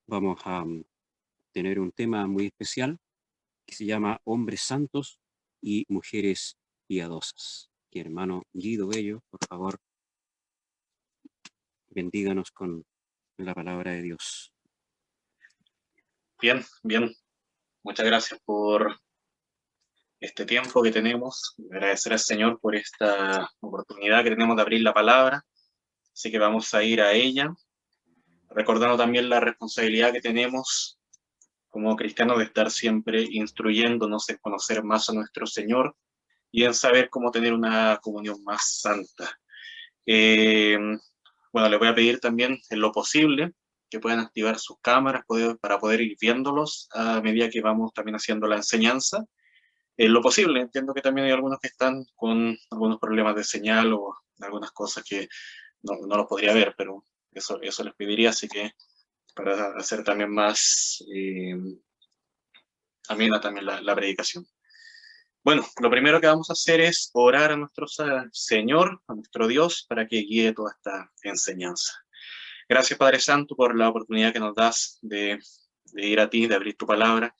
Vamos a tener un tema muy especial que se llama Hombres Santos y Mujeres Piadosas. Que hermano Guido Bello, por favor, bendíganos con la palabra de Dios. Bien, bien. Muchas gracias por este tiempo que tenemos. Agradecer al Señor por esta oportunidad que tenemos de abrir la palabra. Así que vamos a ir a ella, recordando también la responsabilidad que tenemos como cristianos de estar siempre instruyéndonos en conocer más a nuestro Señor y en saber cómo tener una comunión más santa. Eh, bueno, les voy a pedir también, en lo posible, que puedan activar sus cámaras para poder ir viéndolos a medida que vamos también haciendo la enseñanza. En lo posible, entiendo que también hay algunos que están con algunos problemas de señal o algunas cosas que no los podría ver, pero eso les pediría, así que para hacer también más amena también la predicación. Bueno, lo primero que vamos a hacer es orar a nuestro Señor, a nuestro Dios, para que guíe toda esta enseñanza. Gracias, Padre Santo, por la oportunidad que nos das de ir a ti, de abrir tu palabra.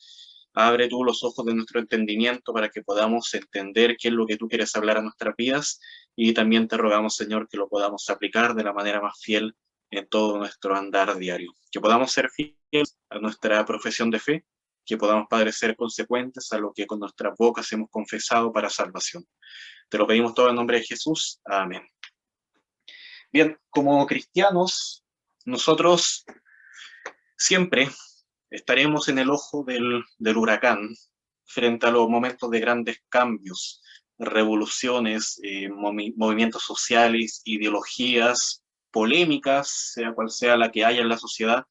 Abre tú los ojos de nuestro entendimiento para que podamos entender qué es lo que tú quieres hablar a nuestras vidas y también te rogamos, Señor, que lo podamos aplicar de la manera más fiel en todo nuestro andar diario. Que podamos ser fieles a nuestra profesión de fe, que podamos, Padre, ser consecuentes a lo que con nuestras bocas hemos confesado para salvación. Te lo pedimos todo en nombre de Jesús. Amén. Bien, como cristianos, nosotros siempre estaremos en el ojo del huracán frente a los momentos de grandes cambios, revoluciones, movimientos sociales, ideologías, polémicas, sea cual sea la que haya en la sociedad.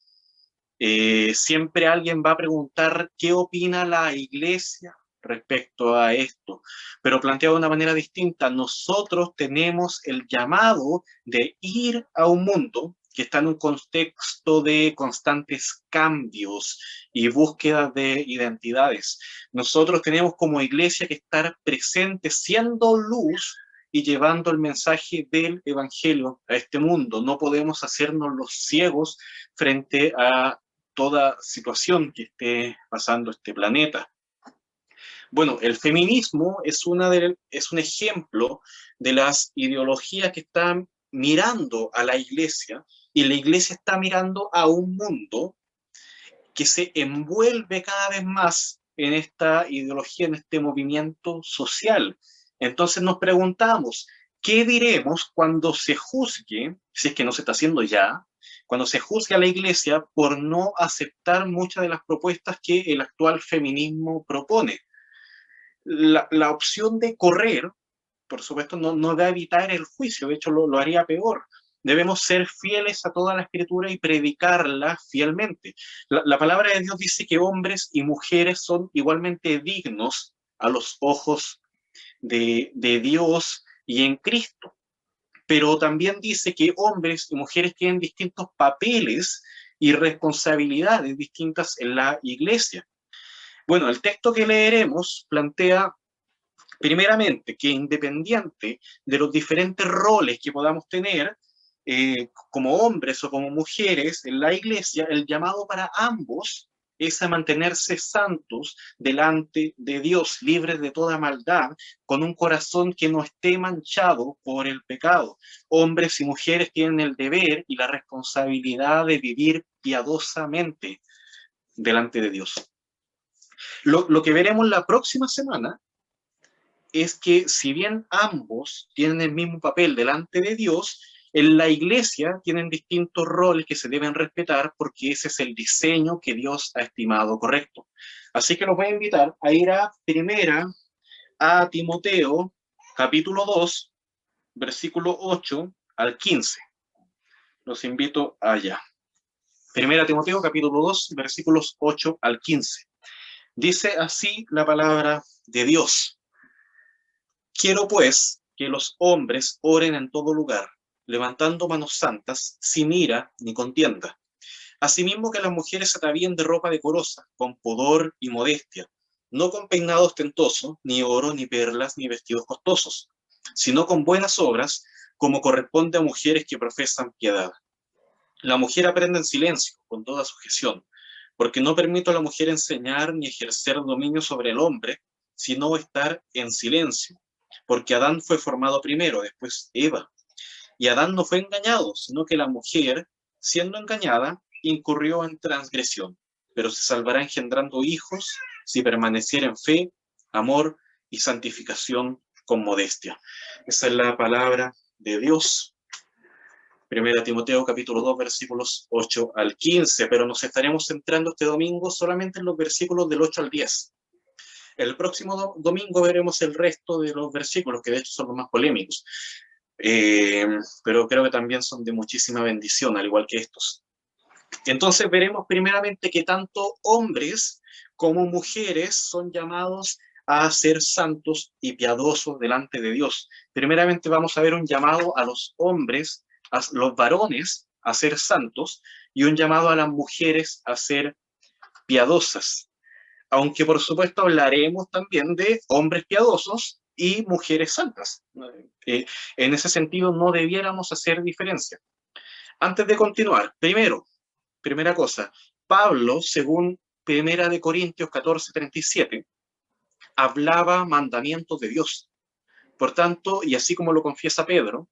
Siempre alguien va a preguntar qué opina la iglesia respecto a esto, pero planteado de una manera distinta. Nosotros tenemos el llamado de ir a un mundo que está en un contexto de constantes cambios y búsqueda de identidades. Nosotros tenemos como iglesia que estar presentes, siendo luz y llevando el mensaje del evangelio a este mundo. No podemos hacernos los ciegos frente a toda situación que esté pasando este planeta. Bueno, el feminismo es un ejemplo de las ideologías que están mirando a la iglesia y la iglesia está mirando a un mundo que se envuelve cada vez más en esta ideología, en este movimiento social. Entonces nos preguntamos, ¿qué diremos cuando se juzgue, si es que no se está haciendo ya, cuando se juzgue a la iglesia por no aceptar muchas de las propuestas que el actual feminismo propone? La opción de correr, por supuesto, no va a evitar el juicio, de hecho lo haría peor. Debemos ser fieles a toda la escritura y predicarla fielmente. La palabra de Dios dice que hombres y mujeres son igualmente dignos a los ojos de Dios y en Cristo. Pero también dice que hombres y mujeres tienen distintos papeles y responsabilidades distintas en la iglesia. Bueno, el texto que leeremos plantea primeramente que independiente de los diferentes roles que podamos tener, como hombres o como mujeres en la iglesia, el llamado para ambos es a mantenerse santos delante de Dios, libres de toda maldad, con un corazón que no esté manchado por el pecado. Hombres y mujeres tienen el deber y la responsabilidad de vivir piadosamente delante de Dios. Lo que veremos la próxima semana es que si bien ambos tienen el mismo papel delante de Dios, en la iglesia tienen distintos roles que se deben respetar porque ese es el diseño que Dios ha estimado correcto. Así que los voy a invitar a ir a Timoteo, capítulo 2, versículo 8 al 15. Los invito allá. Primera Timoteo, capítulo 2, versículos 8 al 15. Dice así la palabra de Dios. Quiero pues que los hombres oren en todo lugar, levantando manos santas, sin ira ni contienda. Asimismo que las mujeres se atavíen de ropa decorosa, con pudor y modestia, no con peinado ostentoso, ni oro, ni perlas, ni vestidos costosos, sino con buenas obras, como corresponde a mujeres que profesan piedad. La mujer aprende en silencio, con toda sujeción, porque no permito a la mujer enseñar ni ejercer dominio sobre el hombre, sino estar en silencio, porque Adán fue formado primero, después Eva. Y Adán no fue engañado, sino que la mujer, siendo engañada, incurrió en transgresión, pero se salvará engendrando hijos si permaneciera en fe, amor y santificación con modestia. Esa es la palabra de Dios. Primera Timoteo capítulo 2 versículos 8 al 15, pero nos estaremos centrando este domingo solamente en los versículos del 8 al 10. El próximo domingo veremos el resto de los versículos, que de hecho son los más polémicos, pero creo que también son de muchísima bendición, al igual que estos. Entonces veremos primeramente que tanto hombres como mujeres son llamados a ser santos y piadosos delante de Dios. Primeramente vamos a ver un llamado a los hombres, a los varones, a ser santos, y un llamado a las mujeres a ser piadosas. Aunque por supuesto hablaremos también de hombres piadosos y mujeres santas. En ese sentido no debiéramos hacer diferencia. Antes de continuar, primera cosa, Pablo, según Primera de Corintios 14:37, hablaba mandamientos de Dios. Por tanto, y así como lo confiesa Pedro,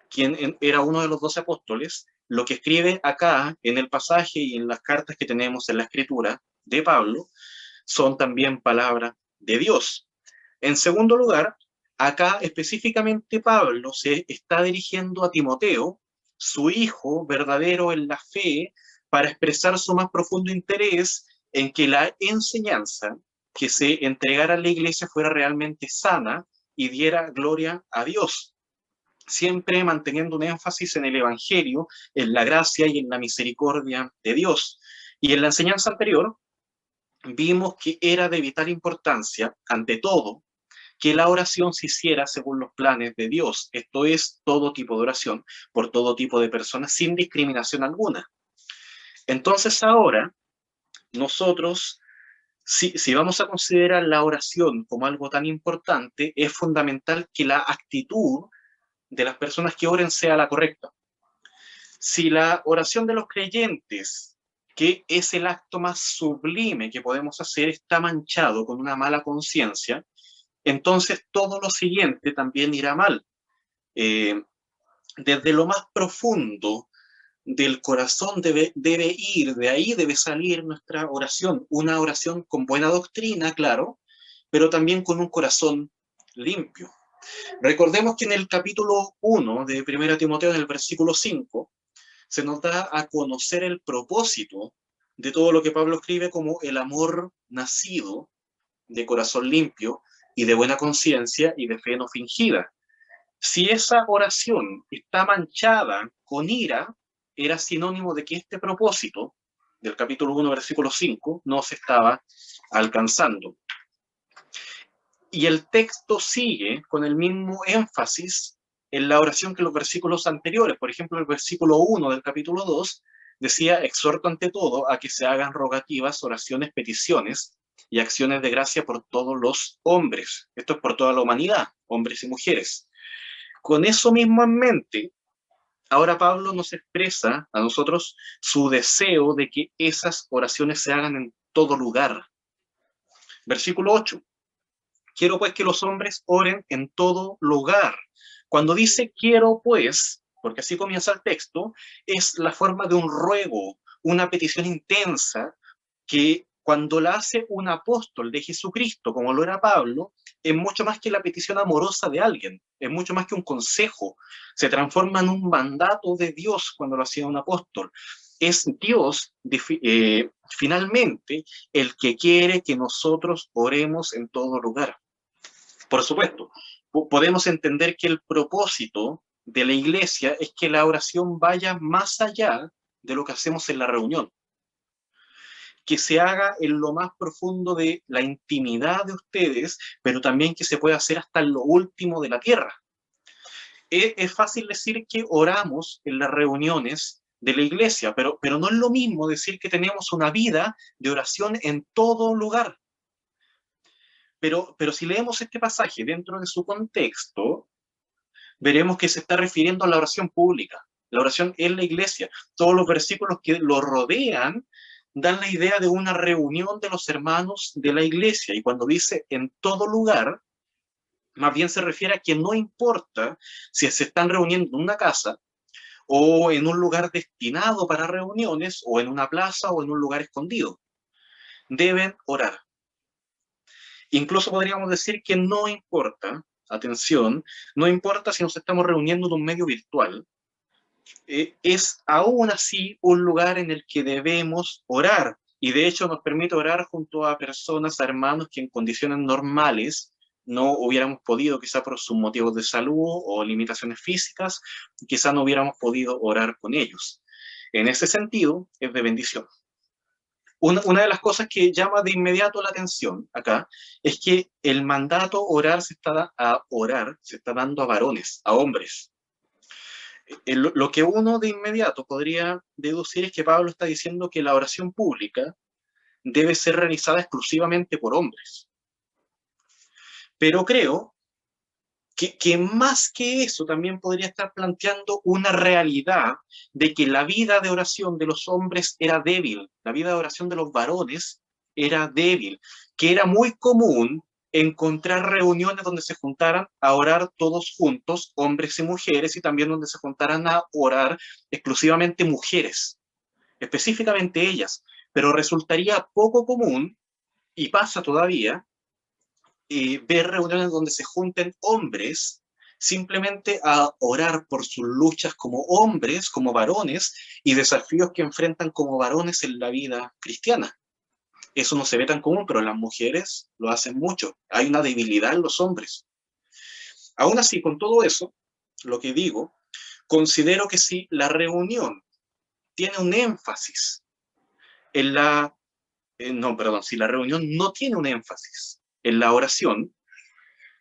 quien era uno de los 12 apóstoles, lo que escribe acá en el pasaje y en las cartas que tenemos en la escritura de Pablo son también palabras de Dios. En segundo lugar, acá específicamente Pablo se está dirigiendo a Timoteo, su hijo verdadero en la fe, para expresar su más profundo interés en que la enseñanza que se entregara a la iglesia fuera realmente sana y diera gloria a Dios, siempre manteniendo un énfasis en el Evangelio, en la gracia y en la misericordia de Dios. Y en la enseñanza anterior vimos que era de vital importancia, ante todo, que la oración se hiciera según los planes de Dios. Esto es, todo tipo de oración, por todo tipo de personas, sin discriminación alguna. Entonces ahora, nosotros, si vamos a considerar la oración como algo tan importante, es fundamental que la actitud de las personas que oren sea la correcta. Si la oración de los creyentes, que es el acto más sublime que podemos hacer, está manchado con una mala conciencia, entonces todo lo siguiente también irá mal. Desde lo más profundo del corazón debe ir, de ahí debe salir nuestra oración, una oración con buena doctrina, claro, pero también con un corazón limpio. Recordemos que en el capítulo 1 de 1 Timoteo, en el versículo 5, se nos da a conocer el propósito de todo lo que Pablo escribe como el amor nacido de corazón limpio y de buena conciencia y de fe no fingida. Si esa oración está manchada con ira, era sinónimo de que este propósito del capítulo 1, versículo 5, no se estaba alcanzando. Y el texto sigue con el mismo énfasis en la oración que los versículos anteriores. Por ejemplo, el versículo 1 del capítulo 2 decía: exhorto ante todo a que se hagan rogativas, oraciones, peticiones y acciones de gracia por todos los hombres. Esto es por toda la humanidad, hombres y mujeres. Con eso mismo en mente, ahora Pablo nos expresa a nosotros su deseo de que esas oraciones se hagan en todo lugar. Versículo 8. Quiero pues que los hombres oren en todo lugar. Cuando dice quiero pues, porque así comienza el texto, es la forma de un ruego, una petición intensa, que cuando la hace un apóstol de Jesucristo, como lo era Pablo, es mucho más que la petición amorosa de alguien, es mucho más que un consejo, se transforma en un mandato de Dios cuando lo hacía un apóstol. Es Dios, finalmente, el que quiere que nosotros oremos en todo lugar. Por supuesto, podemos entender que el propósito de la iglesia es que la oración vaya más allá de lo que hacemos en la reunión, que se haga en lo más profundo de la intimidad de ustedes, pero también que se pueda hacer hasta en lo último de la tierra. Es fácil decir que oramos en las reuniones de la iglesia, pero no es lo mismo decir que tenemos una vida de oración en todo lugar. Pero si leemos este pasaje dentro de su contexto, veremos que se está refiriendo a la oración pública. La oración es la iglesia. Todos los versículos que lo rodean dan la idea de una reunión de los hermanos de la iglesia. Y cuando dice en todo lugar, más bien se refiere a que no importa si se están reuniendo en una casa o en un lugar destinado para reuniones, o en una plaza o en un lugar escondido. Deben orar. Incluso podríamos decir que no importa, atención, no importa si nos estamos reuniendo en un medio virtual, es aún así un lugar en el que debemos orar. Y de hecho nos permite orar junto a personas, a hermanos que en condiciones normales no hubiéramos podido, quizá por sus motivos de salud o limitaciones físicas, quizá no hubiéramos podido orar con ellos. En ese sentido, es de bendición. Una de las cosas que llama de inmediato la atención acá es que el mandato orar se está dando a varones, a hombres. Lo que uno de inmediato podría deducir es que Pablo está diciendo que la oración pública debe ser realizada exclusivamente por hombres. Pero creo que más que eso también podría estar planteando una realidad de que la vida de oración de los hombres era débil, la vida de oración de los varones era débil, que era muy común encontrar reuniones donde se juntaran a orar todos juntos, hombres y mujeres, y también donde se juntaran a orar exclusivamente mujeres, específicamente ellas, pero resultaría poco común, y pasa todavía, ver reuniones donde se junten hombres simplemente a orar por sus luchas como hombres, como varones, y desafíos que enfrentan como varones en la vida cristiana. Eso no se ve tan común, pero las mujeres lo hacen mucho. Hay una debilidad en los hombres. Aún así, con todo eso, lo que digo, considero que si la reunión tiene un énfasis en si la reunión no tiene un énfasis en la oración,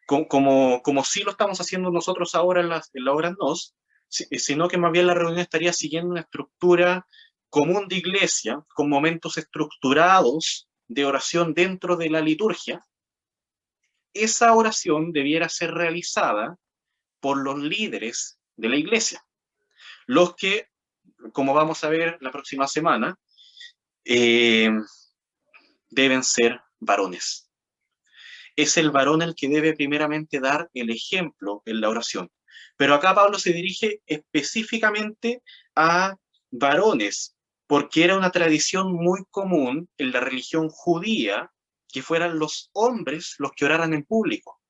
como sí lo estamos haciendo nosotros ahora en la hora NOS, sino que más bien la reunión estaría siguiendo una estructura común de iglesia, con momentos estructurados de oración dentro de la liturgia. Esa oración debiera ser realizada por los líderes de la iglesia, los que, como vamos a ver la próxima semana, deben ser varones. Es el varón el que debe primeramente dar el ejemplo en la oración. Pero acá Pablo se dirige específicamente a varones, porque era una tradición muy común en la religión judía que fueran los hombres los que oraran en público.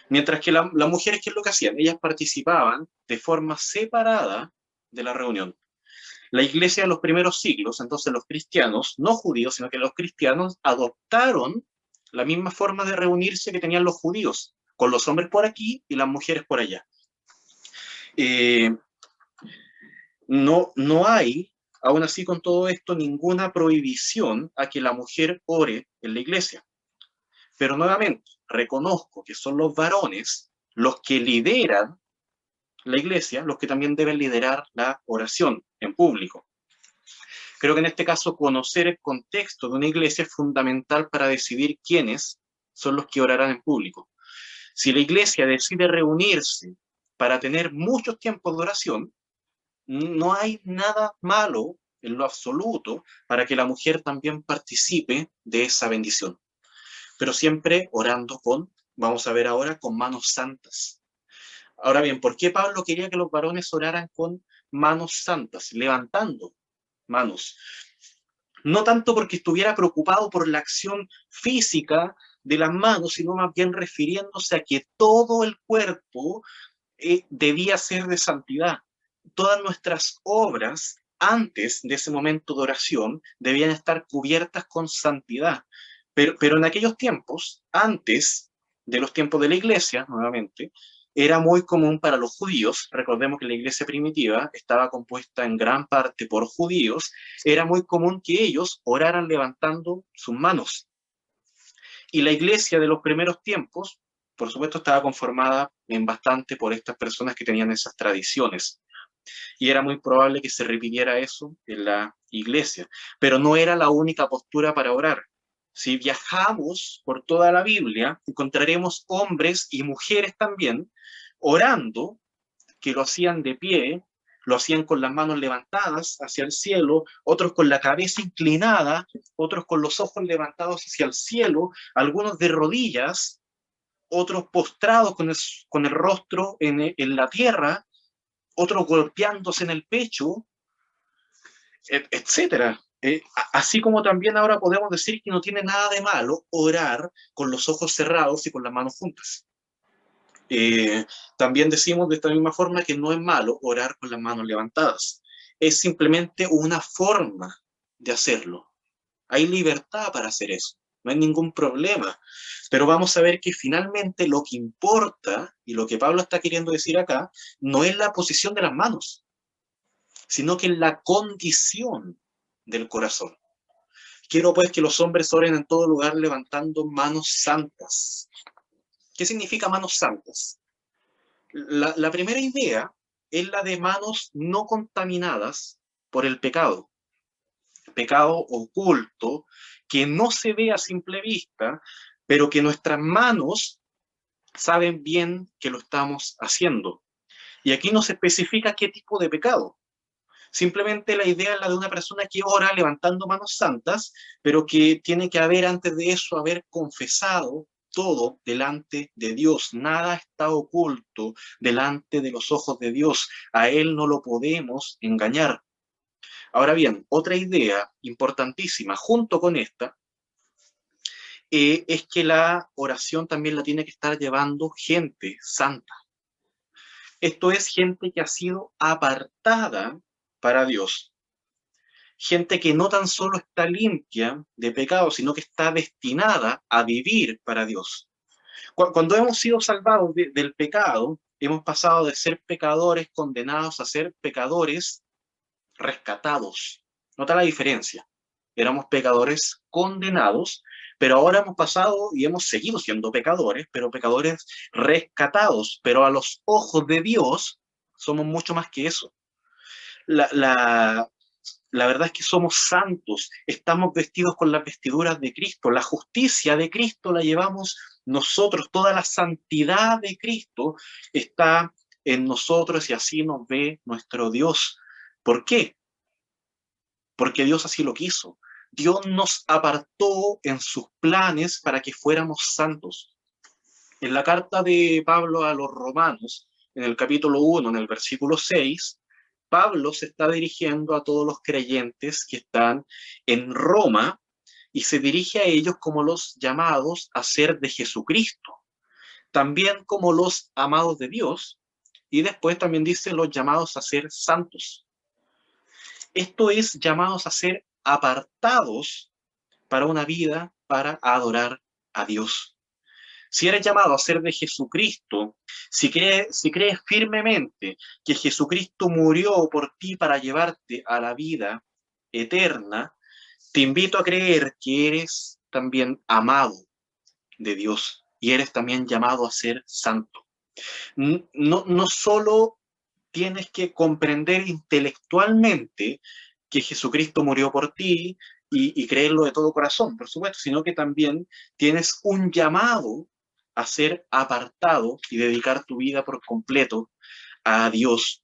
Mientras que las mujeres, ¿qué es lo que hacían? Ellas participaban de forma separada de la reunión. La iglesia de los primeros siglos, entonces los cristianos, no judíos, sino que los cristianos adoptaron la misma forma de reunirse que tenían los judíos, con los hombres por aquí y las mujeres por allá. No hay, aún así con todo esto, ninguna prohibición a que la mujer ore en la iglesia. Pero nuevamente, reconozco que son los varones los que lideran la iglesia, los que también deben liderar la oración en público. Creo que en este caso conocer el contexto de una iglesia es fundamental para decidir quiénes son los que orarán en público. Si la iglesia decide reunirse para tener muchos tiempos de oración, no hay nada malo en lo absoluto para que la mujer también participe de esa bendición. Pero siempre orando vamos a ver ahora, con manos santas. Ahora bien, ¿por qué Pablo quería que los varones oraran con manos santas, levantando manos? No tanto porque estuviera preocupado por la acción física de las manos, sino más bien refiriéndose a que todo el cuerpo debía ser de santidad. Todas nuestras obras antes de ese momento de oración debían estar cubiertas con santidad. Pero en aquellos tiempos, antes de los tiempos de la iglesia, nuevamente, era muy común para los judíos, recordemos que la iglesia primitiva estaba compuesta en gran parte por judíos, era muy común que ellos oraran levantando sus manos. Y la iglesia de los primeros tiempos, por supuesto, estaba conformada en bastante por estas personas que tenían esas tradiciones. Y era muy probable que se repitiera eso en la iglesia. Pero no era la única postura para orar. Si viajamos por toda la Biblia, encontraremos hombres y mujeres también orando, que lo hacían de pie, lo hacían con las manos levantadas hacia el cielo, otros con la cabeza inclinada, otros con los ojos levantados hacia el cielo, algunos de rodillas, otros postrados con el rostro en la tierra, otros golpeándose en el pecho, etcétera. Así como también ahora podemos decir que no tiene nada de malo orar con los ojos cerrados y con las manos juntas. También decimos de esta misma forma que no es malo orar con las manos levantadas. Es simplemente una forma de hacerlo. Hay libertad para hacer eso. No hay ningún problema. Pero vamos a ver que finalmente lo que importa, y lo que Pablo está queriendo decir acá, no es la posición de las manos, sino que es la condición del corazón. Quiero pues que los hombres oren en todo lugar levantando manos santas. ¿Qué significa manos santas? La primera idea es la de manos no contaminadas por el pecado oculto, que no se ve a simple vista, pero que nuestras manos saben bien que lo estamos haciendo. Y aquí no se especifica qué tipo de pecado. Simplemente la idea es la de una persona que ora levantando manos santas, pero que tiene que haber antes de eso haber confesado todo delante de Dios. Nada está oculto delante de los ojos de Dios. A Él no lo podemos engañar. Ahora bien, otra idea importantísima junto con esta es que la oración también la tiene que estar llevando gente santa. Esto es gente que ha sido apartada para Dios. Gente que no tan solo está limpia de pecado, sino que está destinada a vivir para Dios. Cuando hemos sido salvados del pecado, hemos pasado de ser pecadores condenados a ser pecadores rescatados. Nota la diferencia. Éramos pecadores condenados, pero ahora hemos pasado y hemos seguido siendo pecadores, pero pecadores rescatados. Pero a los ojos de Dios somos mucho más que eso. La verdad es que somos santos, estamos vestidos con las vestiduras de Cristo, la justicia de Cristo la llevamos nosotros, toda la santidad de Cristo está en nosotros y así nos ve nuestro Dios. ¿Por qué? Porque Dios así lo quiso. Dios nos apartó en sus planes para que fuéramos santos. En la carta de Pablo a los Romanos, en el capítulo 1, en el versículo 6, Pablo se está dirigiendo a todos los creyentes que están en Roma y se dirige a ellos como los llamados a ser de Jesucristo, también como los amados de Dios, y después también dice los llamados a ser santos. Esto es llamados a ser apartados para una vida para adorar a Dios. Si eres llamado a ser de Jesucristo, si crees firmemente que Jesucristo murió por ti para llevarte a la vida eterna, te invito a creer que eres también amado de Dios y eres también llamado a ser santo. No solo tienes que comprender intelectualmente que Jesucristo murió por ti y creerlo de todo corazón, por supuesto, sino que también tienes un llamado a ser apartado y dedicar tu vida por completo a Dios.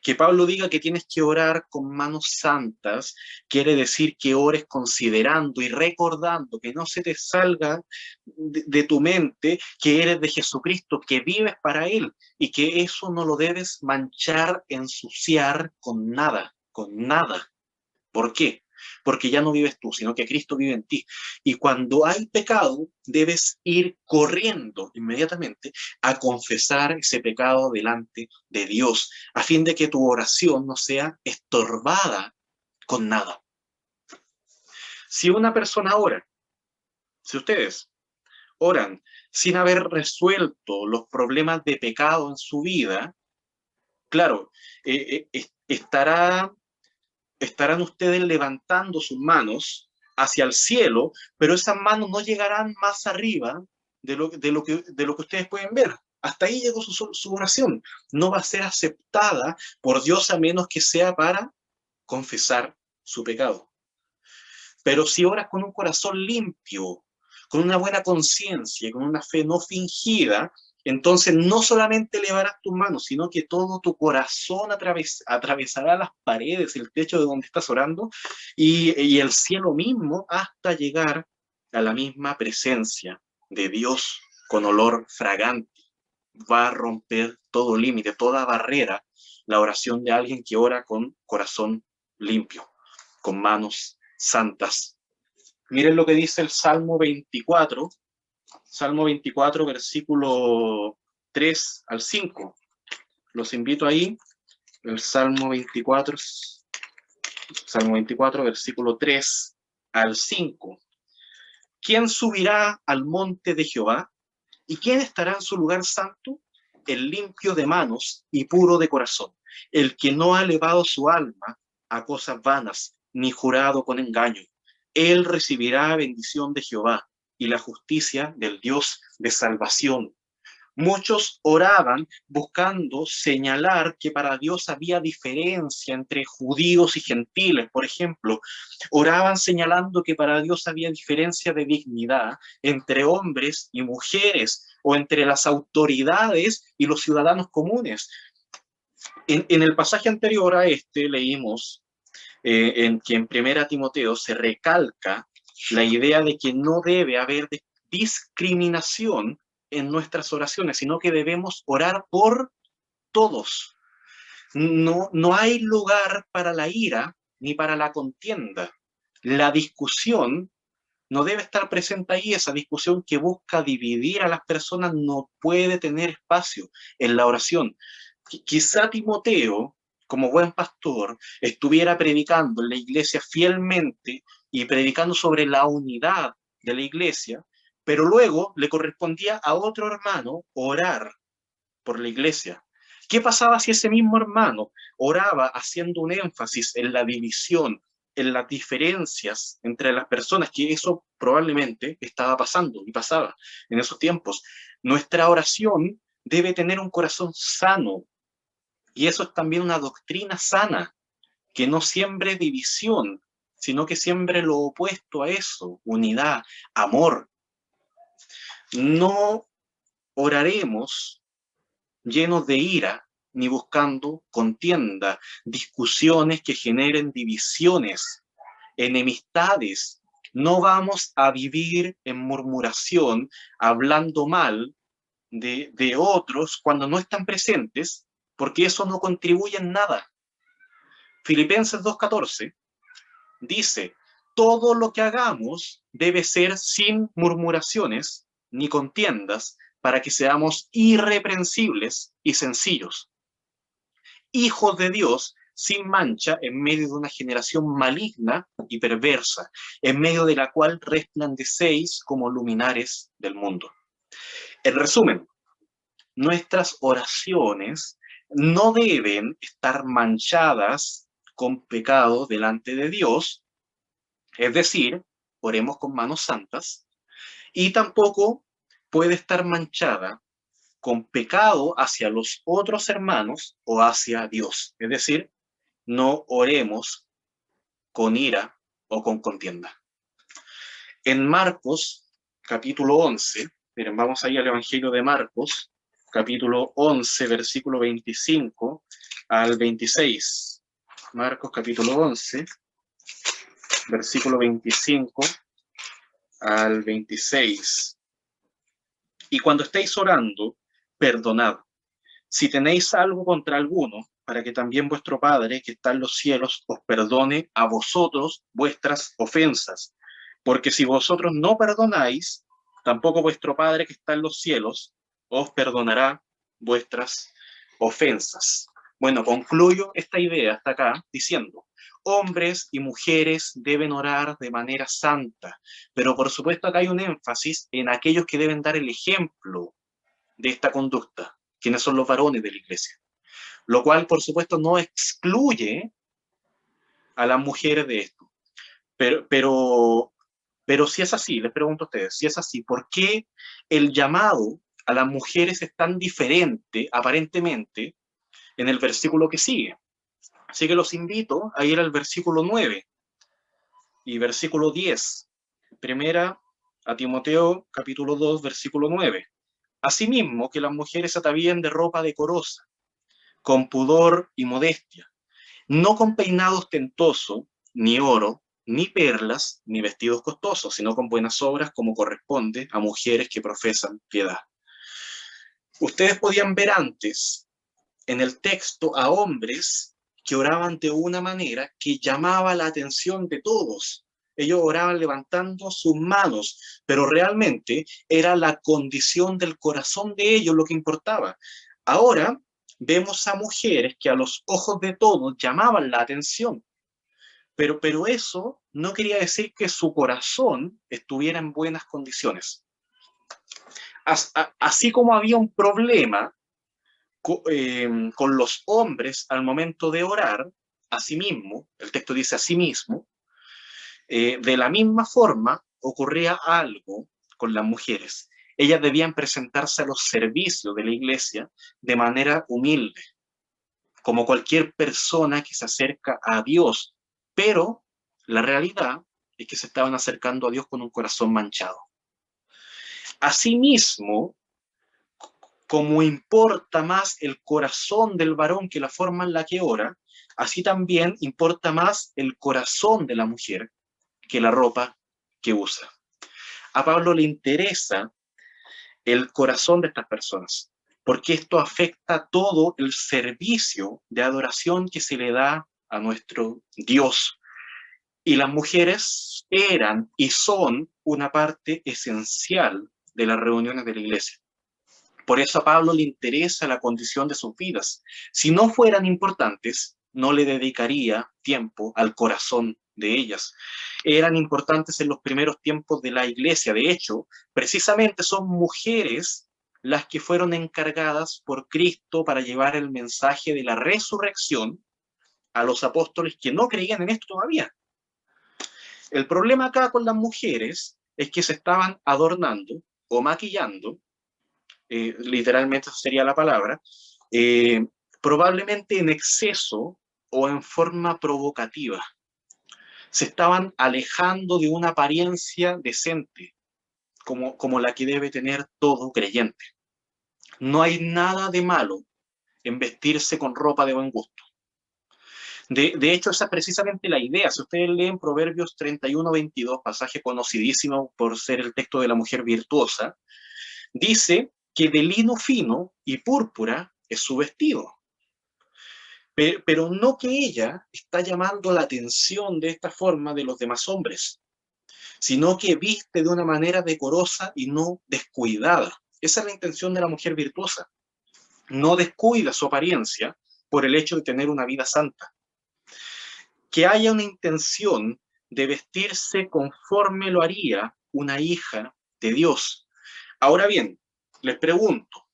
Que Pablo diga que tienes que orar con manos santas, quiere decir que ores considerando y recordando, que no se te salga de tu mente que eres de Jesucristo, que vives para Él, y que eso no lo debes manchar, ensuciar con nada, con nada. ¿Por qué? Porque ya no vives tú, sino que Cristo vive en ti. Y cuando hay pecado, debes ir corriendo inmediatamente a confesar ese pecado delante de Dios, a fin de que tu oración no sea estorbada con nada. Si una persona ora, si ustedes oran sin haber resuelto los problemas de pecado en su vida, claro, estarán ustedes levantando sus manos hacia el cielo, pero esas manos no llegarán más arriba de lo que ustedes pueden ver. Hasta ahí llegó su oración. No va a ser aceptada por Dios a menos que sea para confesar su pecado. Pero si oras con un corazón limpio, con una buena conciencia, con una fe no fingida, Entonces, no solamente elevarás tus manos, sino que todo tu corazón atravesará las paredes, el techo de donde estás orando, y el cielo mismo, hasta llegar a la misma presencia de Dios con olor fragante. Va a romper todo límite, toda barrera, la oración de alguien que ora con corazón limpio, con manos santas. Miren lo que dice el Salmo 24, versículo 3 al 5. Los invito ahí, el Salmo 24, versículo 3 al 5. ¿Quién subirá al monte de Jehová? ¿Y quién estará en su lugar santo? El limpio de manos y puro de corazón, el que no ha elevado su alma a cosas vanas, ni jurado con engaño. Él recibirá bendición de Jehová y la justicia del Dios de salvación. Muchos oraban buscando señalar que para Dios había diferencia entre judíos y gentiles, por ejemplo. Oraban señalando que para Dios había diferencia de dignidad entre hombres y mujeres, o entre las autoridades y los ciudadanos comunes. En el pasaje anterior a este leímos en que en 1 Timoteo se recalca la idea de que no debe haber discriminación en nuestras oraciones, sino que debemos orar por todos. No hay lugar para la ira ni para la contienda. La discusión no debe estar presente ahí. Esa discusión que busca dividir a las personas no puede tener espacio en la oración. Quizá Timoteo, como buen pastor, estuviera predicando en la iglesia fielmente y predicando sobre la unidad de la iglesia, pero luego le correspondía a otro hermano orar por la iglesia. ¿Qué pasaba si ese mismo hermano oraba haciendo un énfasis en la división, en las diferencias entre las personas? Que eso probablemente estaba pasando y pasaba en esos tiempos. Nuestra oración debe tener un corazón sano, y eso es también una doctrina sana, que no siembre división, sino que siembre lo opuesto a eso: unidad, amor. No oraremos llenos de ira, ni buscando contienda, discusiones que generen divisiones, enemistades. No vamos a vivir en murmuración, hablando mal de otros cuando no están presentes, porque eso no contribuye en nada. Filipenses 2:14 dice: todo lo que hagamos debe ser sin murmuraciones ni contiendas, para que seamos irreprensibles y sencillos, hijos de Dios sin mancha en medio de una generación maligna y perversa, en medio de la cual resplandecéis como luminares del mundo. En resumen, nuestras oraciones no deben estar manchadas con pecado delante de Dios, es decir, oremos con manos santas, y tampoco puede estar manchada con pecado hacia los otros hermanos o hacia Dios. Es decir, no oremos con ira o con contienda. En Marcos, capítulo 11, miren, vamos ahí al Evangelio de Marcos, capítulo 11, versículo 25 al 26. Marcos, capítulo 11, versículo 25 al 26. Y cuando estéis orando, perdonad, si tenéis algo contra alguno, para que también vuestro Padre, que está en los cielos, os perdone a vosotros vuestras ofensas. Porque si vosotros no perdonáis, tampoco vuestro Padre, que está en los cielos, os perdonará vuestras ofensas. Bueno, concluyo esta idea hasta acá diciendo: hombres y mujeres deben orar de manera santa, pero por supuesto acá hay un énfasis en aquellos que deben dar el ejemplo de esta conducta, quienes son los varones de la iglesia. Lo cual, por supuesto, no excluye a las mujeres de esto. Pero si es así, les pregunto a ustedes, si es así, ¿por qué el llamado a las mujeres es tan diferente, aparentemente, en el versículo que sigue? Así que los invito a ir al versículo 9 y versículo 10. Primera a Timoteo, capítulo 2, versículo 9. Asimismo, que las mujeres se atavíen de ropa decorosa, con pudor y modestia, no con peinado ostentoso, ni oro, ni perlas, ni vestidos costosos, sino con buenas obras como corresponde a mujeres que profesan piedad. Ustedes podían ver antes en el texto a hombres que oraban de una manera que llamaba la atención de todos. Ellos oraban levantando sus manos, pero realmente era la condición del corazón de ellos lo que importaba. Ahora vemos a mujeres que a los ojos de todos llamaban la atención, pero eso no quería decir que su corazón estuviera en buenas condiciones. Así como había un problema con los hombres al momento de orar, asimismo, el texto dice asimismo, de la misma forma ocurría algo con las mujeres. Ellas debían presentarse a los servicios de la iglesia de manera humilde, como cualquier persona que se acerca a Dios, pero la realidad es que se estaban acercando a Dios con un corazón manchado. Asimismo, como importa más el corazón del varón que la forma en la que ora, así también importa más el corazón de la mujer que la ropa que usa. A Pablo le interesa el corazón de estas personas, porque esto afecta todo el servicio de adoración que se le da a nuestro Dios. Y las mujeres eran y son una parte esencial de las reuniones de la iglesia. Por eso a Pablo le interesa la condición de sus vidas. Si no fueran importantes, no le dedicaría tiempo al corazón de ellas. Eran importantes en los primeros tiempos de la iglesia. De hecho, precisamente son mujeres las que fueron encargadas por Cristo para llevar el mensaje de la resurrección a los apóstoles que no creían en esto todavía. El problema acá con las mujeres es que se estaban adornando o maquillando, literalmente sería la palabra, probablemente en exceso o en forma provocativa. Se estaban alejando de una apariencia decente, como la que debe tener todo creyente. No hay nada de malo en vestirse con ropa de buen gusto. De hecho, esa es precisamente la idea. Si ustedes leen Proverbios 31-22, pasaje conocidísimo por ser el texto de la mujer virtuosa, dice que de lino fino y púrpura es su vestido. Pero no que ella está llamando la atención de esta forma de los demás hombres, sino que viste de una manera decorosa y no descuidada. Esa es la intención de la mujer virtuosa. No descuida su apariencia por el hecho de tener una vida santa. Que haya una intención de vestirse conforme lo haría una hija de Dios. Ahora bien, les pregunto,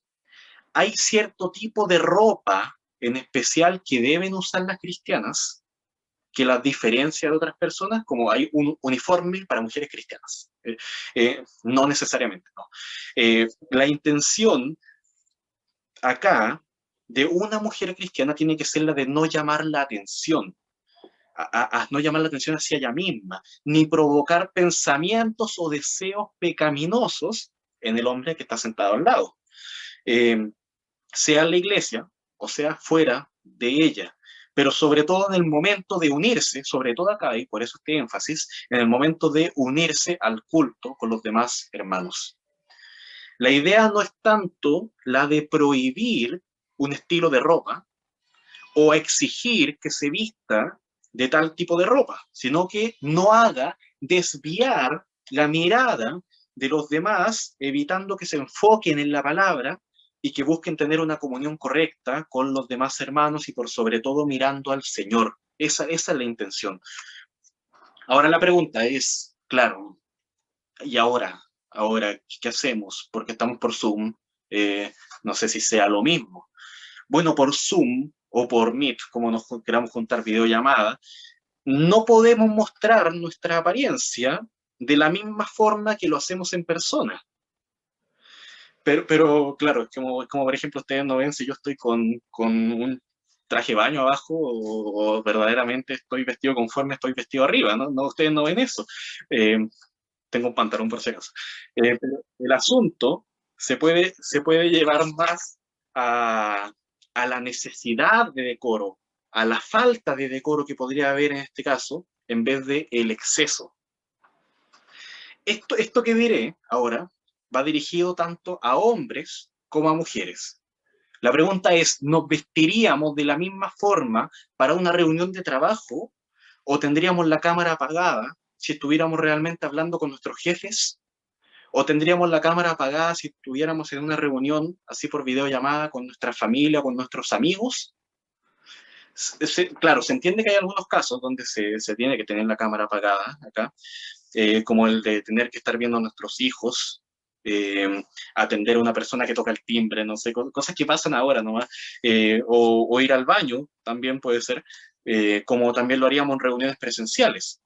¿hay cierto tipo de ropa en especial que deben usar las cristianas que las diferencia de otras personas? Como hay un uniforme para mujeres cristianas. No necesariamente, no. La intención acá de una mujer cristiana tiene que ser la de no llamar la atención, a no llamar la atención hacia ella misma, ni provocar pensamientos o deseos pecaminosos en el hombre que está sentado al lado, sea en la iglesia o sea fuera de ella, pero sobre todo en el momento de unirse, sobre todo acá, y por eso este énfasis, en el momento de unirse al culto con los demás hermanos. La idea no es tanto la de prohibir un estilo de ropa o exigir que se vista de tal tipo de ropa, sino que no haga desviar la mirada de los demás, evitando que se enfoquen en la palabra y que busquen tener una comunión correcta con los demás hermanos y por sobre todo mirando al Señor. Esa es la intención. Ahora la pregunta es, claro, ¿y ahora qué hacemos? Porque estamos por Zoom, no sé si sea lo mismo. Bueno, por Zoom o por Meet, como nos queramos juntar videollamada, no podemos mostrar nuestra apariencia de la misma forma que lo hacemos en persona. Pero claro, como por ejemplo ustedes no ven si yo estoy con un traje de baño abajo o verdaderamente estoy vestido conforme estoy vestido arriba, ¿no? No, ustedes no ven eso. Tengo un pantalón por si acaso. Pero el asunto se puede llevar más a la necesidad de decoro, a la falta de decoro que podría haber en este caso, en vez de el exceso. Esto que diré ahora va dirigido tanto a hombres como a mujeres. La pregunta es, ¿nos vestiríamos de la misma forma para una reunión de trabajo o tendríamos la cámara apagada si estuviéramos realmente hablando con nuestros jefes? ¿O tendríamos la cámara apagada si estuviéramos en una reunión así por videollamada con nuestra familia, con nuestros amigos? Claro, se entiende que hay algunos casos donde se tiene que tener la cámara apagada acá, como el de tener que estar viendo a nuestros hijos, atender a una persona que toca el timbre, no sé, cosas que pasan ahora nomás, o ir al baño, también puede ser, como también lo haríamos en reuniones presenciales.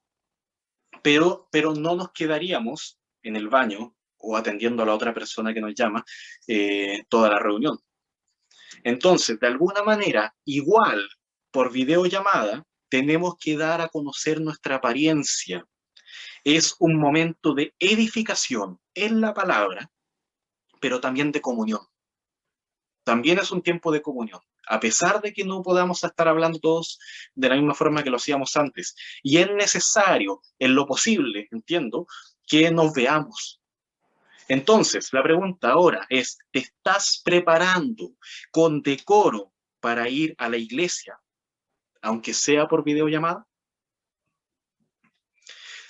Pero no nos quedaríamos en el baño o atendiendo a la otra persona que nos llama toda la reunión. Entonces, de alguna manera, igual por videollamada, tenemos que dar a conocer nuestra apariencia. Es un momento de edificación en la palabra, pero también de comunión. También es un tiempo de comunión, a pesar de que no podamos estar hablando todos de la misma forma que lo hacíamos antes. Y es necesario, en lo posible, entiendo, que nos veamos. Entonces, la pregunta ahora es, ¿te estás preparando con decoro para ir a la iglesia, aunque sea por videollamada?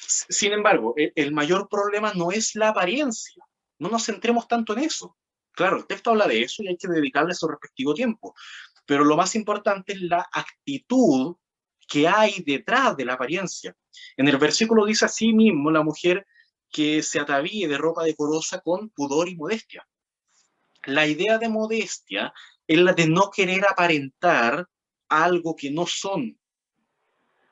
Sin embargo, el mayor problema no es la apariencia. No nos centremos tanto en eso. Claro, el texto habla de eso y hay que dedicarle su respectivo tiempo. Pero lo más importante es la actitud que hay detrás de la apariencia. En el versículo dice así mismo la mujer que se atavíe de ropa decorosa con pudor y modestia. La idea de modestia es la de no querer aparentar algo que no son,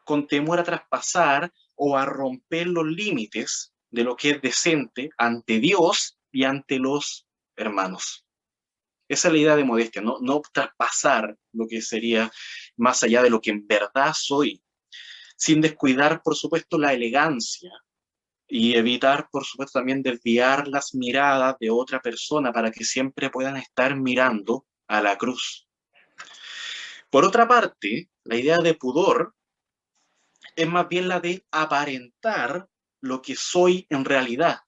con temor a traspasar o a romper los límites de lo que es decente ante Dios y ante los hermanos. Esa es la idea de modestia, no traspasar lo que sería más allá de lo que en verdad soy, sin descuidar, por supuesto, la elegancia y evitar, por supuesto, también desviar las miradas de otra persona para que siempre puedan estar mirando a la cruz. Por otra parte, la idea de pudor es más bien la de aparentar lo que soy en realidad.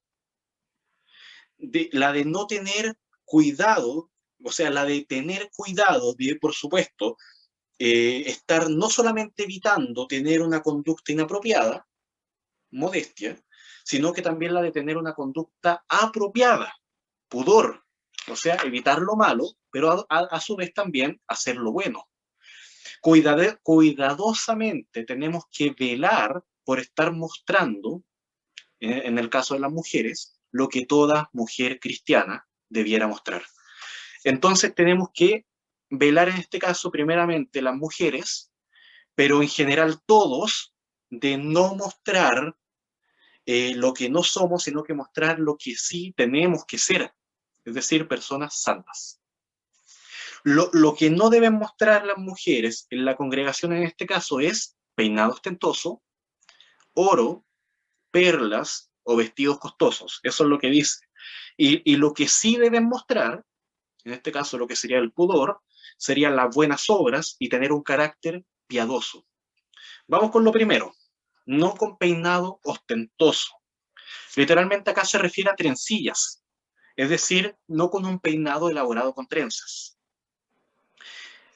La de no tener cuidado, o sea, la de tener cuidado de, por supuesto, estar no solamente evitando tener una conducta inapropiada, modestia, sino que también la de tener una conducta apropiada, pudor, o sea, evitar lo malo, pero a su vez también hacer lo bueno. Cuidadosamente tenemos que velar por estar mostrando, en el caso de las mujeres, lo que toda mujer cristiana debiera mostrar. Entonces tenemos que velar en este caso primeramente las mujeres, pero en general todos, de no mostrar lo que no somos, sino que mostrar lo que sí tenemos que ser, es decir, personas santas. Lo que no deben mostrar las mujeres en la congregación en este caso es peinado ostentoso, oro, perlas o vestidos costosos. Eso es lo que dice. Y lo que sí deben mostrar, en este caso lo que sería el pudor, serían las buenas obras y tener un carácter piadoso. Vamos con lo primero, no con peinado ostentoso. Literalmente acá se refiere a trencillas, es decir, no con un peinado elaborado con trenzas.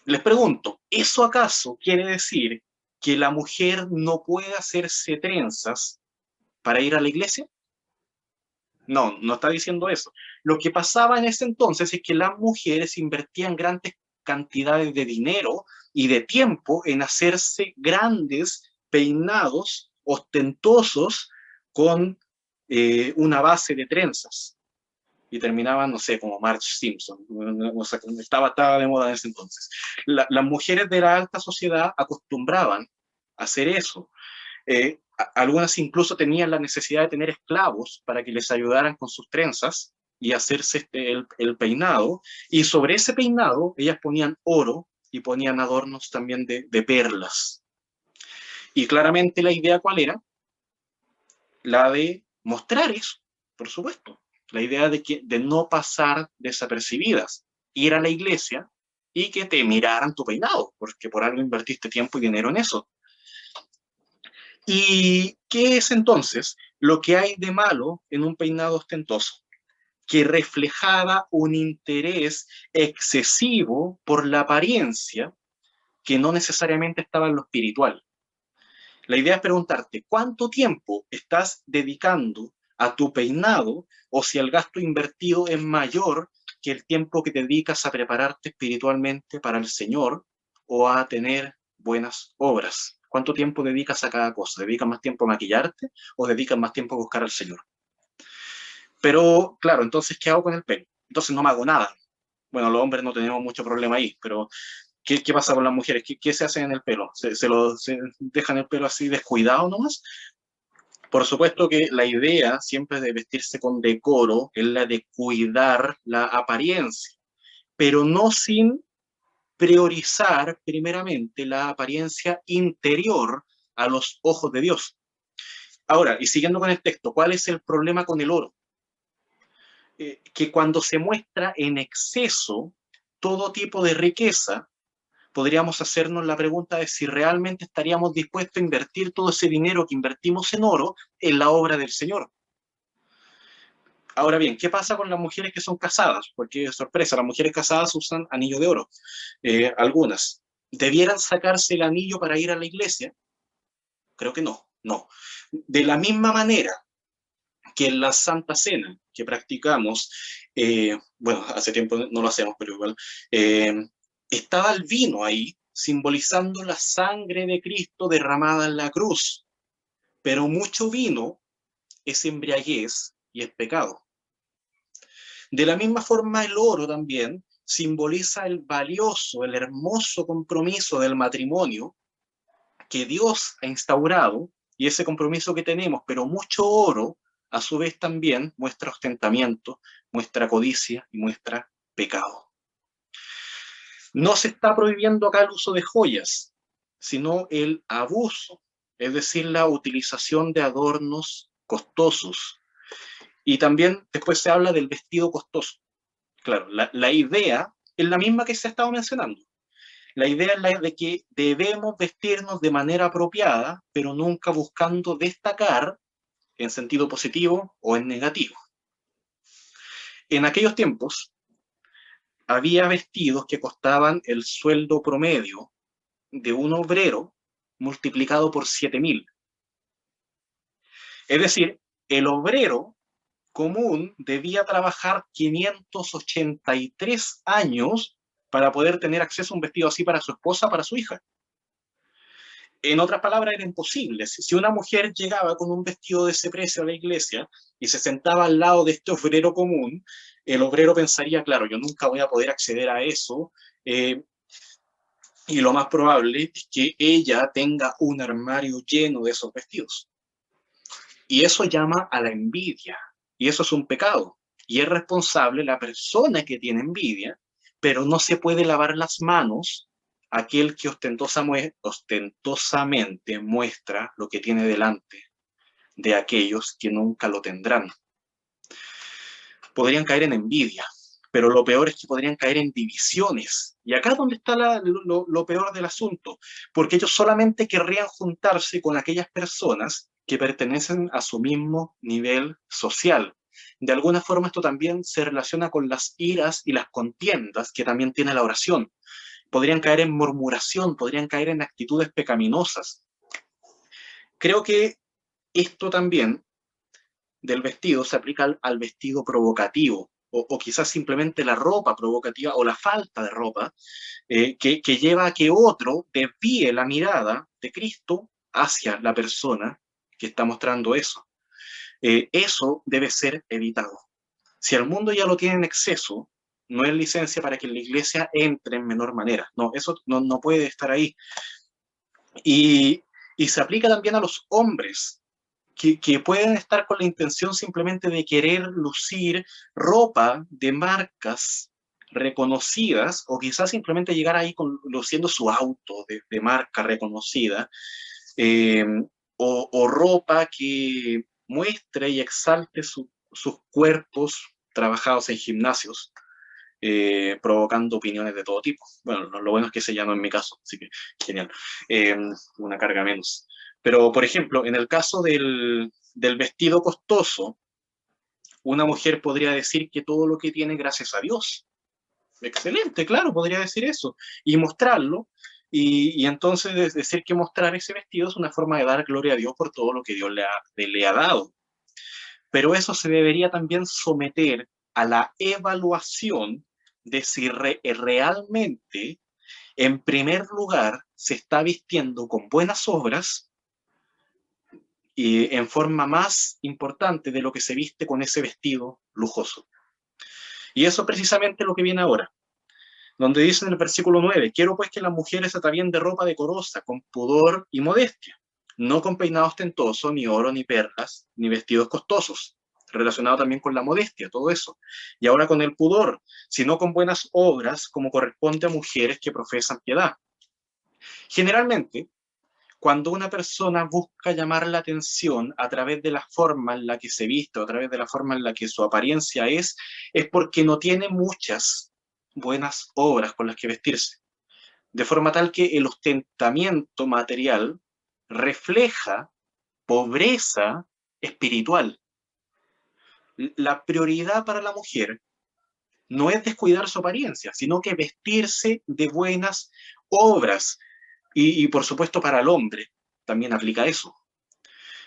Les pregunto, ¿eso acaso quiere decir que la mujer no puede hacerse trenzas para ir a la iglesia? No, no está diciendo eso. Lo que pasaba en ese entonces es que las mujeres invertían grandes cantidades de dinero y de tiempo en hacerse grandes peinados ostentosos con una base de trenzas. Y terminaban, no sé, como Marge Simpson, o sea, estaba de moda en ese entonces. Las mujeres de la alta sociedad acostumbraban a hacer eso. Algunas incluso tenían la necesidad de tener esclavos para que les ayudaran con sus trenzas y hacerse el peinado, y sobre ese peinado ellas ponían oro y ponían adornos también de perlas. Y claramente la idea, ¿cuál era? La de mostrar eso, por supuesto. la idea de no pasar desapercibidas, ir a la iglesia y que te miraran tu peinado, porque por algo invertiste tiempo y dinero en eso. ¿Y qué es entonces lo que hay de malo en un peinado ostentoso? Que reflejaba un interés excesivo por la apariencia que no necesariamente estaba en lo espiritual. La idea es preguntarte, ¿cuánto tiempo estás dedicando a tu peinado o si el gasto invertido es mayor que el tiempo que te dedicas a prepararte espiritualmente para el Señor o a tener buenas obras? ¿Cuánto tiempo dedicas a cada cosa? ¿Dedicas más tiempo a maquillarte o dedicas más tiempo a buscar al Señor? Pero, claro, entonces, ¿qué hago con el pelo? Entonces no me hago nada. Bueno, los hombres no tenemos mucho problema ahí, pero ¿qué pasa con las mujeres? ¿Qué se hace en el pelo? ¿Se dejan el pelo así descuidado nomás? Por supuesto que la idea siempre de vestirse con decoro es la de cuidar la apariencia, pero no sin priorizar primeramente la apariencia interior a los ojos de Dios. Ahora, y siguiendo con el texto, ¿cuál es el problema con el oro? Que cuando se muestra en exceso todo tipo de riqueza, podríamos hacernos la pregunta de si realmente estaríamos dispuestos a invertir todo ese dinero que invertimos en oro en la obra del Señor. Ahora bien, ¿qué pasa con las mujeres que son casadas? Porque, sorpresa, las mujeres casadas usan anillo de oro, algunas. ¿Debieran sacarse el anillo para ir a la iglesia? Creo que no, no. De la misma manera que en la Santa Cena que practicamos, bueno, hace tiempo no lo hacemos, pero igual, estaba el vino ahí, simbolizando la sangre de Cristo derramada en la cruz. Pero mucho vino es embriaguez y es pecado. De la misma forma, el oro también simboliza el valioso, el hermoso compromiso del matrimonio que Dios ha instaurado y ese compromiso que tenemos, pero mucho oro, a su vez también muestra ostentamiento, muestra codicia y muestra pecado. No se está prohibiendo acá el uso de joyas, sino el abuso, es decir, la utilización de adornos costosos. Y también después se habla del vestido costoso. Claro, la idea es la misma que se ha estado mencionando. La idea es la de que debemos vestirnos de manera apropiada, pero nunca buscando destacar en sentido positivo o en negativo. En aquellos tiempos había vestidos que costaban el sueldo promedio de un obrero multiplicado por 7.000. Es decir, el obrero común debía trabajar 583 años para poder tener acceso a un vestido así para su esposa, para su hija. En otras palabras, era imposible. Si una mujer llegaba con un vestido de ese precio a la iglesia y se sentaba al lado de este obrero común, el obrero pensaría, claro, yo nunca voy a poder acceder a eso, y lo más probable es que ella tenga un armario lleno de esos vestidos. Y eso llama a la envidia, y eso es un pecado. Y es responsable la persona que tiene envidia, pero no se puede lavar las manos aquel que ostentosamente muestra lo que tiene delante de aquellos que nunca lo tendrán. Podrían caer en envidia, pero lo peor es que podrían caer en divisiones. Y acá es donde está lo peor del asunto, porque ellos solamente querrían juntarse con aquellas personas que pertenecen a su mismo nivel social. De alguna forma esto también se relaciona con las iras y las contiendas que también tiene la oración. Podrían caer en murmuración, podrían caer en actitudes pecaminosas. Creo que esto también del vestido se aplica al vestido provocativo, o quizás simplemente la ropa provocativa o la falta de ropa, que lleva a que otro desvíe la mirada de Cristo hacia la persona que está mostrando eso. Eso debe ser evitado. Si el mundo ya lo tiene en exceso, no es licencia para que la iglesia entre en menor manera. No, eso no puede estar ahí. Y se aplica también a los hombres, que pueden estar con la intención simplemente de querer lucir ropa de marcas reconocidas, o quizás simplemente llegar ahí luciendo su auto de marca reconocida, eh, o ropa que muestre y exalte su sus cuerpos trabajados en gimnasios, provocando opiniones de todo tipo. Bueno, lo bueno es que ese ya no es mi caso, así que genial. Una carga menos. Pero, por ejemplo, en el caso del vestido costoso, una mujer podría decir que todo lo que tiene gracias a Dios. Excelente, claro, podría decir eso. Y mostrarlo. Y entonces decir que mostrar ese vestido es una forma de dar gloria a Dios por todo lo que Dios le ha dado. Pero eso se debería también someter a la evaluación de si realmente, en primer lugar, se está vistiendo con buenas obras y en forma más importante de lo que se viste con ese vestido lujoso. Y eso es precisamente lo que viene ahora, donde dice en el versículo 9, quiero pues que las mujeres se atavíen de ropa decorosa, con pudor y modestia, no con peinado ostentoso, ni oro, ni perlas, ni vestidos costosos, relacionado también con la modestia, todo eso. Y ahora con el pudor, sino con buenas obras, como corresponde a mujeres que profesan piedad. Generalmente, cuando una persona busca llamar la atención a través de la forma en la que se viste o a través de la forma en la que su apariencia es porque no tiene muchas buenas obras con las que vestirse. De forma tal que el ostentamiento material refleja pobreza espiritual. La prioridad para la mujer no es descuidar su apariencia, sino que vestirse de buenas obras. Y por supuesto para el hombre también aplica eso.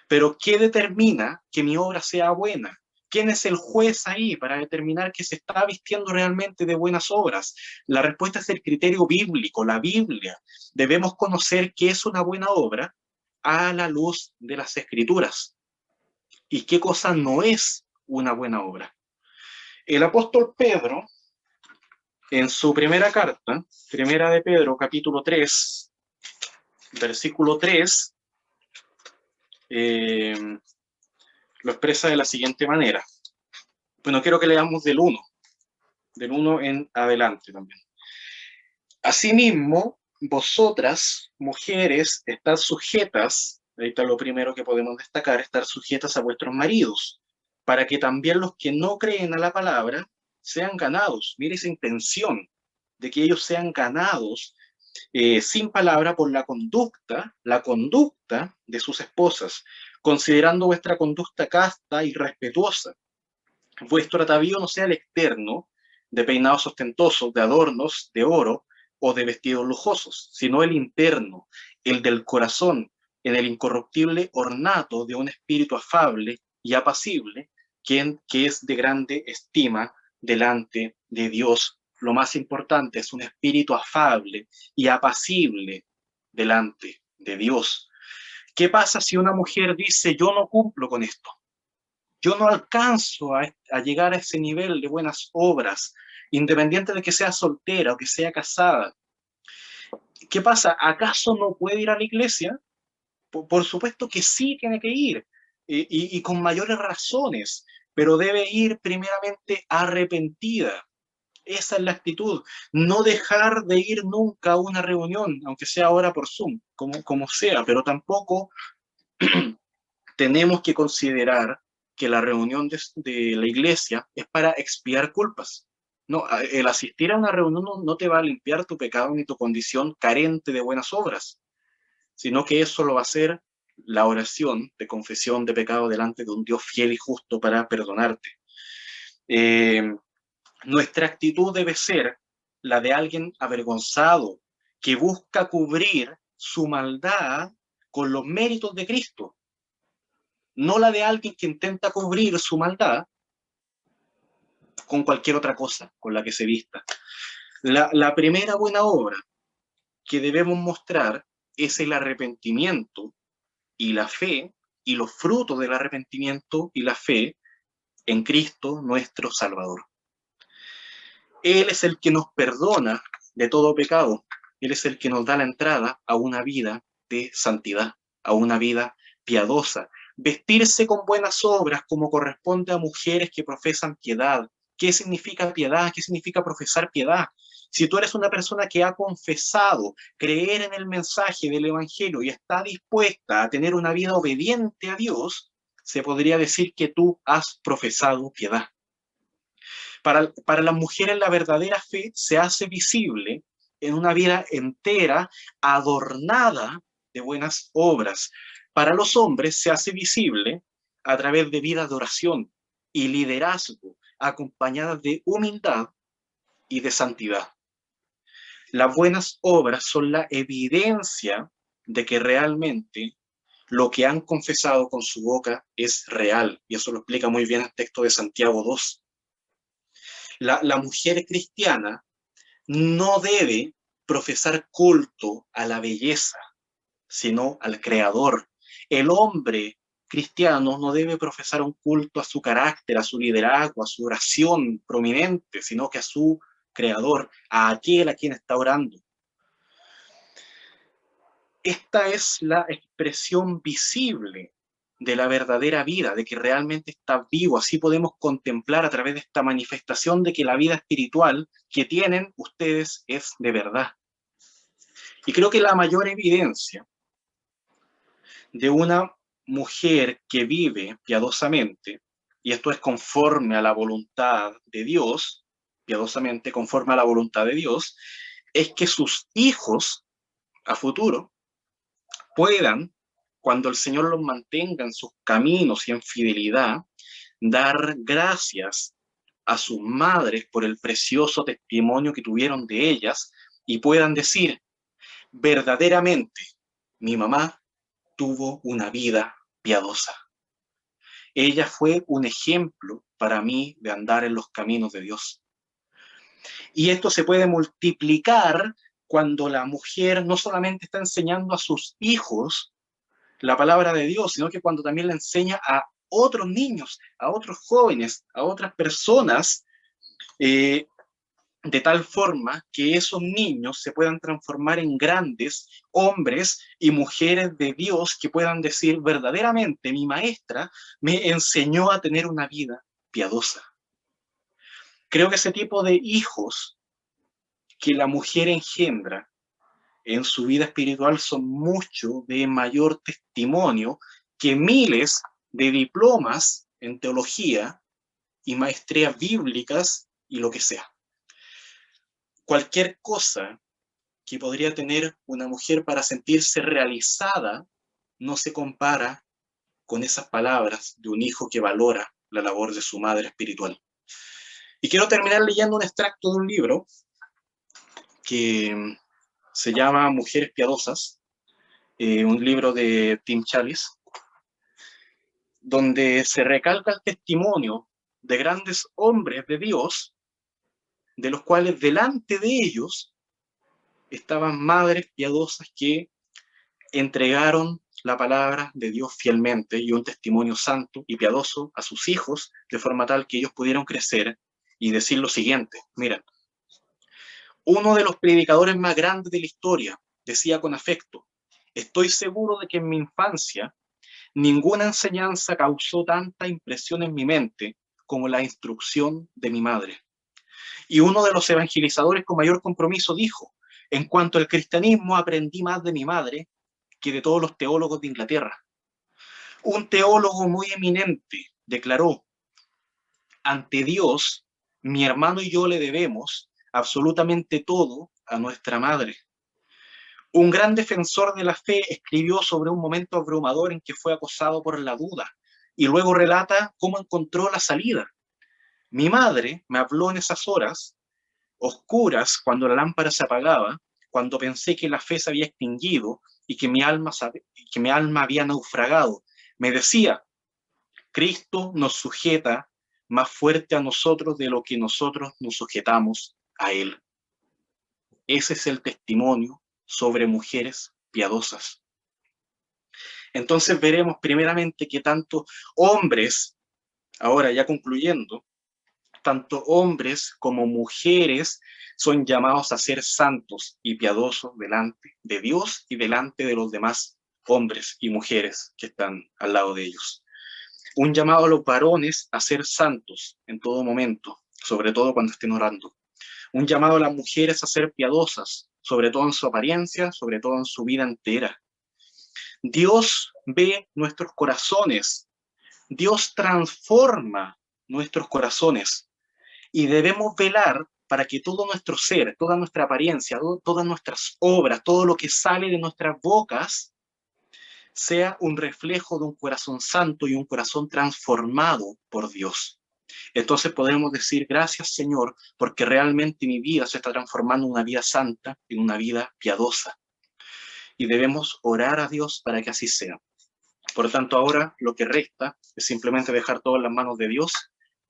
Pero ¿qué determina que mi obra sea buena? ¿Quién es el juez ahí para determinar que se está vistiendo realmente de buenas obras? La respuesta es el criterio bíblico, la Biblia. Debemos conocer qué es una buena obra a la luz de las Escrituras y qué cosa no es una buena obra. El apóstol Pedro, en su primera carta, primera de Pedro, capítulo 3, versículo 3, lo expresa de la siguiente manera. Bueno, quiero que leamos del 1 en adelante también. Asimismo, vosotras, mujeres, estad sujetas, ahí está lo primero que podemos destacar, estar sujetas a vuestros maridos, para que también los que no creen a la palabra sean ganados. Mire esa intención de que ellos sean ganados sin palabra por la conducta de sus esposas, considerando vuestra conducta casta y respetuosa. Vuestro atavío no sea el externo, de peinados ostentosos, de adornos, de oro o de vestidos lujosos, sino el interno, el del corazón, en el incorruptible ornato de un espíritu afable y apacible, que es de grande estima delante de Dios. Lo más importante es un espíritu afable y apacible delante de Dios. ¿Qué pasa si una mujer dice, yo no cumplo con esto? Yo no alcanzo a llegar a ese nivel de buenas obras, independiente de que sea soltera o que sea casada. ¿Qué pasa? ¿Acaso no puede ir a la iglesia? Por supuesto que sí tiene que ir, y con mayores razones, pero debe ir primeramente arrepentida. Esa es la actitud. No dejar de ir nunca a una reunión, aunque sea ahora por Zoom, como sea, pero tampoco tenemos que considerar que la reunión de la iglesia es para expiar culpas. No, el asistir a una reunión no te va a limpiar tu pecado ni tu condición carente de buenas obras, sino que eso lo va a hacer la oración de confesión de pecado delante de un Dios fiel y justo para perdonarte. Nuestra actitud debe ser la de alguien avergonzado que busca cubrir su maldad con los méritos de Cristo, no la de alguien que intenta cubrir su maldad con cualquier otra cosa con la que se vista. La primera buena obra que debemos mostrar es el arrepentimiento y la fe, y los frutos del arrepentimiento y la fe en Cristo nuestro Salvador. Él es el que nos perdona de todo pecado. Él es el que nos da la entrada a una vida de santidad, a una vida piadosa. Vestirse con buenas obras como corresponde a mujeres que profesan piedad. ¿Qué significa piedad? ¿Qué significa profesar piedad? Si tú eres una persona que ha confesado creer en el mensaje del Evangelio y está dispuesta a tener una vida obediente a Dios, se podría decir que tú has profesado piedad. Para las mujeres la verdadera fe se hace visible en una vida entera adornada de buenas obras. Para los hombres se hace visible a través de vidas de oración y liderazgo acompañadas de humildad y de santidad. Las buenas obras son la evidencia de que realmente lo que han confesado con su boca es real, y eso lo explica muy bien el texto de Santiago 2. La mujer cristiana no debe profesar culto a la belleza, sino al Creador. El hombre cristiano no debe profesar un culto a su carácter, a su liderazgo, a su oración prominente, sino que a su Creador, a aquel a quien está orando. Esta es la expresión visible de la verdadera vida, de que realmente está vivo. Así podemos contemplar a través de esta manifestación de que la vida espiritual que tienen ustedes es de verdad. Y creo que la mayor evidencia de una mujer que vive piadosamente, y esto es conforme a la voluntad de Dios, piadosamente conforme a la voluntad de Dios, es que sus hijos a futuro puedan, cuando el Señor los mantenga en sus caminos y en fidelidad, dar gracias a sus madres por el precioso testimonio que tuvieron de ellas y puedan decir, verdaderamente, mi mamá tuvo una vida piadosa. Ella fue un ejemplo para mí de andar en los caminos de Dios. Y esto se puede multiplicar cuando la mujer no solamente está enseñando a sus hijos la palabra de Dios, sino que cuando también la enseña a otros niños, a otros jóvenes, a otras personas, de tal forma que esos niños se puedan transformar en grandes hombres y mujeres de Dios que puedan decir verdaderamente, mi maestra me enseñó a tener una vida piadosa. Creo que ese tipo de hijos que la mujer engendra en su vida espiritual son mucho de mayor testimonio que miles de diplomas en teología y maestrías bíblicas y lo que sea. Cualquier cosa que podría tener una mujer para sentirse realizada no se compara con esas palabras de un hijo que valora la labor de su madre espiritual. Y quiero terminar leyendo un extracto de un libro que se llama Mujeres Piadosas, un libro de Tim Challies, donde se recalca el testimonio de grandes hombres de Dios, de los cuales delante de ellos estaban madres piadosas que entregaron la palabra de Dios fielmente y un testimonio santo y piadoso a sus hijos, de forma tal que ellos pudieron crecer y decir lo siguiente. Miren, uno de los predicadores más grandes de la historia decía con afecto, estoy seguro de que en mi infancia ninguna enseñanza causó tanta impresión en mi mente como la instrucción de mi madre. Y uno de los evangelizadores con mayor compromiso dijo, en cuanto al cristianismo aprendí más de mi madre que de todos los teólogos de Inglaterra. Un teólogo muy eminente declaró, ante Dios, mi hermano y yo le debemos absolutamente todo a nuestra madre. Un gran defensor de la fe escribió sobre un momento abrumador en que fue acosado por la duda y luego relata cómo encontró la salida. Mi madre me habló en esas horas oscuras, cuando la lámpara se apagaba, cuando pensé que la fe se había extinguido y que mi alma había naufragado. Me decía, Cristo nos sujeta más fuerte a nosotros de lo que nosotros nos sujetamos a Él. Ese es el testimonio sobre mujeres piadosas. Entonces veremos primeramente que tanto hombres, ahora ya concluyendo, tanto hombres como mujeres son llamados a ser santos y piadosos delante de Dios y delante de los demás hombres y mujeres que están al lado de ellos. Un llamado a los varones a ser santos en todo momento, sobre todo cuando estén orando. Un llamado a las mujeres a ser piadosas, sobre todo en su apariencia, sobre todo en su vida entera. Dios ve nuestros corazones Dios transforma nuestros corazones y debemos velar para que todo nuestro ser, toda nuestra apariencia, todas nuestras obras, todo lo que sale de nuestras bocas, sea un reflejo de un corazón santo y un corazón transformado por Dios. Entonces podemos decir, gracias Señor, porque realmente mi vida se está transformando en una vida santa, en una vida piadosa. Y debemos orar a Dios para que así sea. Por lo tanto, ahora lo que resta es simplemente dejar todo en las manos de Dios,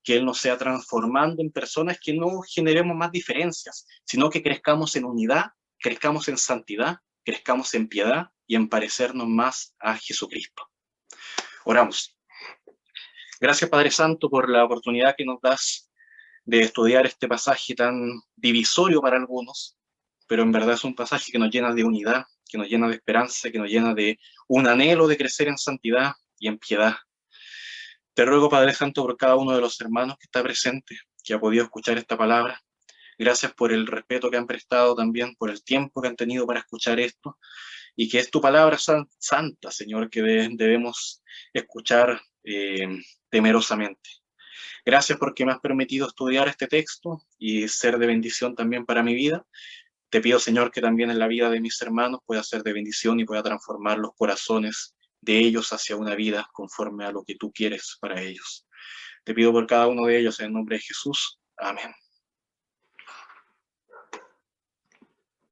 que Él nos sea transformando en personas que no generemos más diferencias, sino que crezcamos en unidad, crezcamos en santidad, crezcamos en piedad y en parecernos más a Jesucristo. Oramos. Gracias, Padre Santo, por la oportunidad que nos das de estudiar este pasaje tan divisorio para algunos, pero en verdad es un pasaje que nos llena de unidad, que nos llena de esperanza, que nos llena de un anhelo de crecer en santidad y en piedad. Te ruego, Padre Santo, por cada uno de los hermanos que está presente, que ha podido escuchar esta palabra. Gracias por el respeto que han prestado también, por el tiempo que han tenido para escuchar esto, y que es tu palabra santa, Señor, que debemos escuchar temerosamente. Gracias porque me has permitido estudiar este texto y ser de bendición también para mi vida. Te pido, Señor, que también en la vida de mis hermanos pueda ser de bendición y pueda transformar los corazones de ellos hacia una vida conforme a lo que tú quieres para ellos. Te pido por cada uno de ellos en el nombre de Jesús. Amén.